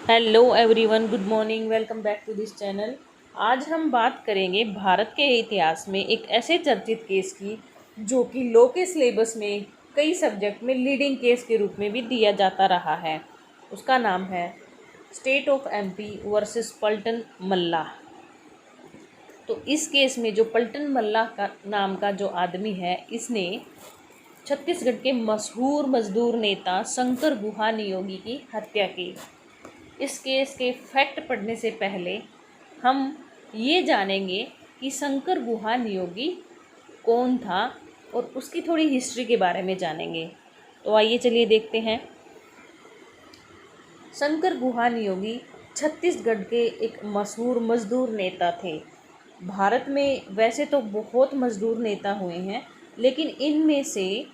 Hello everyone, good morning, welcome back to this channel. आज हम बात करेंगे भारत के इतिहास में एक ऐसे चर्चित केस की जो कि लॉ के सिलेबस में कई सब्जेक्ट में लीडिंग केस के रूप में भी दिया जाता रहा है। उसका नाम है स्टेट ऑफ एमपी वर्सेस पलटन मल्ला। तो इस केस में जो पलटन मल्ला का नाम का जो आदमी है, इसने छत्तीसगढ़ के मशहूर मजदूर नेता शंकर गुहा नियोगी की हत्या की। इस केस के फैक्ट पढ़ने से पहले हम ये जानेंगे कि शंकर गुहा नियोगी कौन था और उसकी थोड़ी हिस्ट्री के बारे में जानेंगे। तो आइए चलिए देखते हैं। शंकर गुहा नियोगी छत्तीसगढ़ के एक मशहूर मजदूर नेता थे। भारत में वैसे तो बहुत मजदूर नेता हुए हैं, लेकिन इनमें से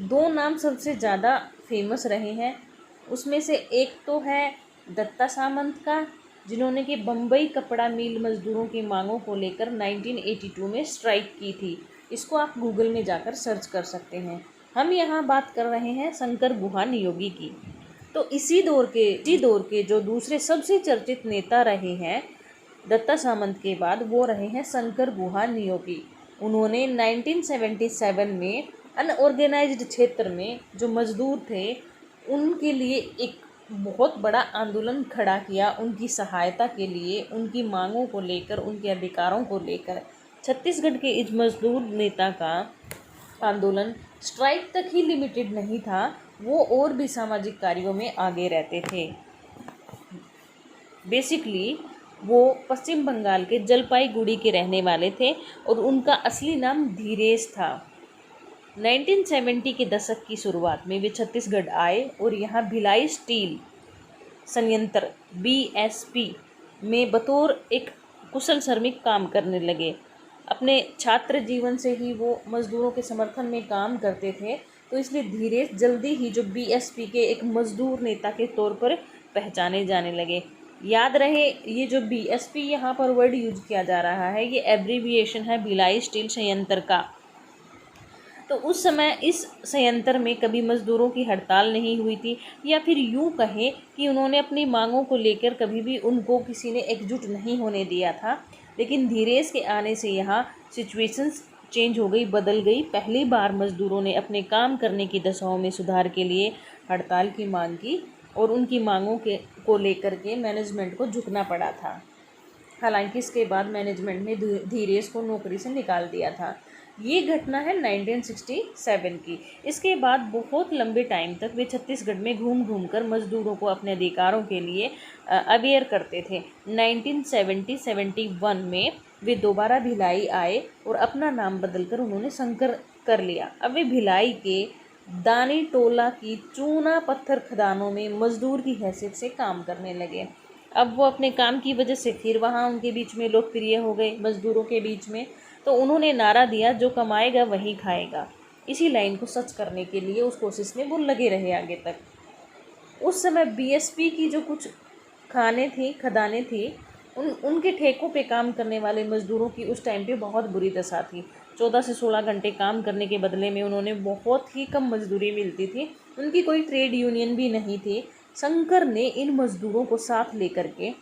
दो नाम सबसे ज़्यादा फेमस रहे हैं। उसमें से एक तो है दत्ता सामंत का, जिन्होंने कि बम्बई कपड़ा मिल मजदूरों की मांगों को लेकर 1982 में स्ट्राइक की थी। इसको आप गूगल में जाकर सर्च कर सकते हैं। हम यहाँ बात कर रहे हैं शंकर गुहा नियोगी की। तो इसी दौर के जो दूसरे सबसे चर्चित नेता रहे हैं दत्ता सामंत के बाद, वो रहे हैं शंकर गुहा नियोगी। उन्होंने 1977 में अनऑर्गेनाइज्ड क्षेत्र में जो मजदूर थे उनके लिए एक बहुत बड़ा आंदोलन खड़ा किया, उनकी सहायता के लिए, उनकी मांगों को लेकर, उनके अधिकारों को लेकर। छत्तीसगढ़ के इस मजदूर नेता का आंदोलन स्ट्राइक तक ही लिमिटेड नहीं था, वो और भी सामाजिक कार्यों में आगे रहते थे। बेसिकली वो पश्चिम बंगाल के जलपाईगुड़ी के रहने वाले थे और उनका असली नाम धीरेश था। 1970 के दशक की शुरुआत में वे छत्तीसगढ़ आए और यहाँ भिलाई स्टील संयंत्र बीएसपी में बतौर एक कुशल श्रमिक काम करने लगे। अपने छात्र जीवन से ही वो मजदूरों के समर्थन में काम करते थे, तो इसलिए धीरेश जल्दी ही जो बीएसपी के एक मजदूर नेता के तौर पर पहचाने जाने लगे। याद रहे, ये जो बीएसपी यहाँ पर वर्ड यूज किया जा रहा है, ये एब्रीविएशन है भिलाई स्टील संयंत्र का। तो उस समय इस संयंत्र में कभी मजदूरों की हड़ताल नहीं हुई थी, या फिर यूँ कहें कि उन्होंने अपनी मांगों को लेकर कभी भी उनको किसी ने एकजुट नहीं होने दिया था। लेकिन धीरेश के आने से यहाँ सिचुएशंस चेंज हो गई, बदल गई। पहली बार मजदूरों ने अपने काम करने की दशाओं में सुधार के लिए हड़ताल की मांग की और उनकी मांगों को लेकर के मैनेजमेंट को झुकना पड़ा था। हालांकि इसके बाद मैनेजमेंट ने धीरेश को नौकरी से निकाल दिया था। ये घटना है 1967 की। इसके बाद बहुत लंबे टाइम तक वे छत्तीसगढ़ में घूम घूम कर मजदूरों को अपने अधिकारों के लिए अवेयर करते थे। 1970-71 में वे दोबारा भिलाई आए और अपना नाम बदलकर उन्होंने शंकर कर लिया। अब वे भिलाई के दानी टोला की चूना पत्थर खदानों में मजदूर की हैसियत से काम करने लगे। अब वो अपने काम की वजह से फिर वहाँ उनके बीच में लोकप्रिय हो गए, मजदूरों के बीच में। तो उन्होंने नारा दिया, जो कमाएगा वही खाएगा। इसी लाइन को सच करने के लिए उस कोशिश में वो लगे रहे आगे तक। उस समय बीएसपी की जो कुछ खदानें थी, उनके ठेकों पे काम करने वाले मजदूरों की उस टाइम पे बहुत बुरी दशा थी। 14 से 16 घंटे काम करने के बदले में उन्होंने बहुत ही कम मजदूरी मिलती थी। उनकी कोई ट्रेड यूनियन भी नहीं थी। शंकर ने इन मजदूरों को साथ लेकर के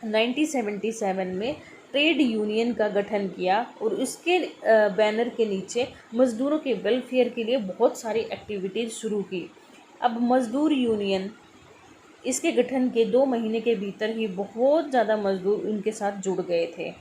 1977 में ट्रेड यूनियन का गठन किया और इसके बैनर के नीचे मजदूरों के वेलफेयर के लिए बहुत सारी एक्टिविटीज़ शुरू की। अब मजदूर यूनियन, इसके गठन के 2 महीने के भीतर ही बहुत ज़्यादा मजदूर उनके साथ जुड़ गए थे।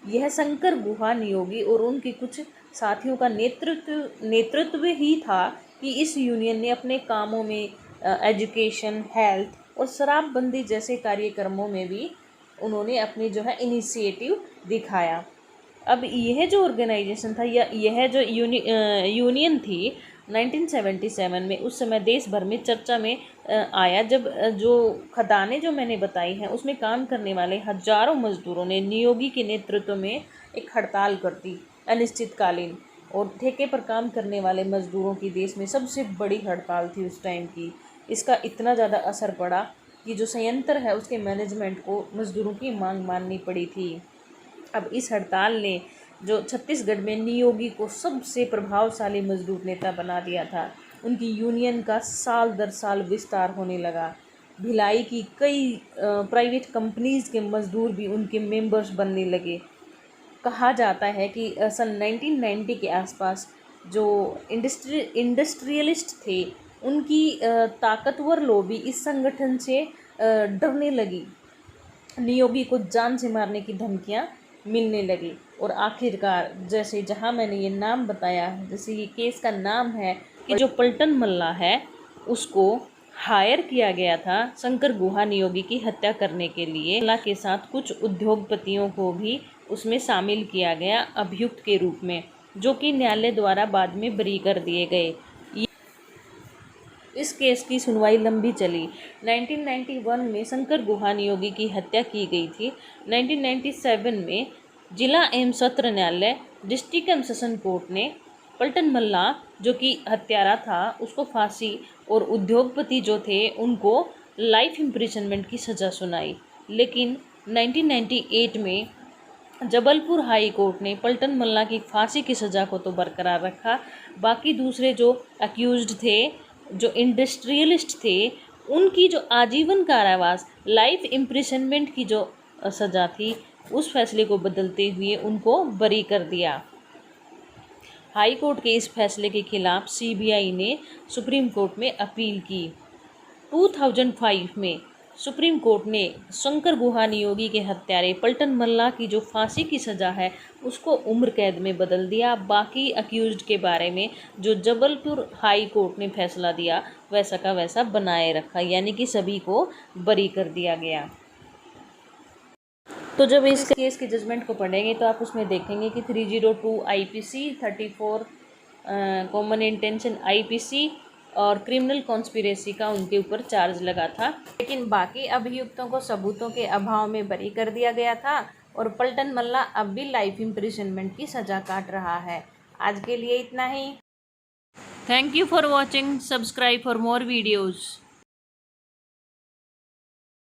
यह शंकर गुहा नियोगी और उनके कुछ साथियों का नेतृत्व ही था कि इस यूनियन ने अपने कामों में एजुकेशन, हेल्थ और शराबबंदी जैसे कार्यक्रमों में भी उन्होंने अपनी जो है इनिशिएटिव दिखाया। अब यह जो ऑर्गेनाइजेशन था या यह जो यूनियन थी 1977 में, उस समय देश भर में चर्चा में आया, जब जो खदानें जो मैंने बताई हैं उसमें काम करने वाले हजारों मजदूरों ने नियोगी के नेतृत्व में एक हड़ताल कर दी, अनिश्चितकालीन। और ठेके पर काम करने वाले मजदूरों की देश में सबसे बड़ी हड़ताल थी उस टाइम की। इसका इतना ज़्यादा असर पड़ा कि जो संयंत्र है उसके मैनेजमेंट को मजदूरों की मांग माननी पड़ी थी। अब इस हड़ताल ने जो छत्तीसगढ़ में नियोगी को सबसे प्रभावशाली मजदूर नेता बना दिया था। उनकी यूनियन का साल दर साल विस्तार होने लगा। भिलाई की कई प्राइवेट कंपनीज के मजदूर भी उनके मेंबर्स बनने लगे। कहा जाता है कि सन 1990 के आसपास जो इंडस्ट्रियलिस्ट थे उनकी ताकतवर लॉबी इस संगठन से डरने लगी। नियोगी को जान से मारने की धमकियां मिलने लगी और आखिरकार जैसे जहां मैंने ये नाम बताया, जैसे ये केस का नाम है कि जो पलटन मल्ला है उसको हायर किया गया था शंकर गुहा नियोगी की हत्या करने के लिए। मल्ला के साथ कुछ उद्योगपतियों को भी उसमें शामिल किया गया अभियुक्त के रूप में, जो कि न्यायालय द्वारा बाद में बरी कर दिए गए। इस केस की सुनवाई लंबी चली। 1991 में शंकर गुहा नियोगी की हत्या की गई थी। 1997 में जिला एवं सत्र न्यायालय डिस्ट्रिक्ट एवं सेशन कोर्ट ने पलटन मल्ला जो कि हत्यारा था उसको फांसी और उद्योगपति जो थे उनको लाइफ इम्प्रिजनमेंट की सज़ा सुनाई। लेकिन 1998 में जबलपुर हाई कोर्ट ने पलटन मल्ला की फांसी की सज़ा को तो बरकरार रखा, बाकी दूसरे जो अक्यूज्ड थे, जो इंडस्ट्रियलिस्ट थे, उनकी जो आजीवन कारावास लाइफ इम्प्रिजनमेंट की जो सज़ा थी उस फैसले को बदलते हुए उनको बरी कर दिया। हाई कोर्ट के इस फैसले के खिलाफ सीबीआई ने सुप्रीम कोर्ट में अपील की। 2005 में सुप्रीम कोर्ट ने शंकर गुहा नियोगी के हत्यारे पलटन मल्ला की जो फांसी की सज़ा है उसको उम्र कैद में बदल दिया। बाकी अक्यूज्ड के बारे में जो जबलपुर हाई कोर्ट ने फैसला दिया वैसा का वैसा बनाए रखा, यानी कि सभी को बरी कर दिया गया। तो जब इस केस के जजमेंट को पढ़ेंगे तो आप उसमें देखेंगे कि 302 आईपीसी, 34 कॉमन इंटेंशन आईपीसी और क्रिमिनल कॉन्स्पिरेसी का उनके ऊपर चार्ज लगा था। लेकिन बाकी अभियुक्तों को सबूतों के अभाव में बरी कर दिया गया था और पलटन मल्ला अब भी लाइफ इम्प्रिजनमेंट की सज़ा काट रहा है। आज के लिए इतना ही। Thank you for watching. Subscribe for more videos.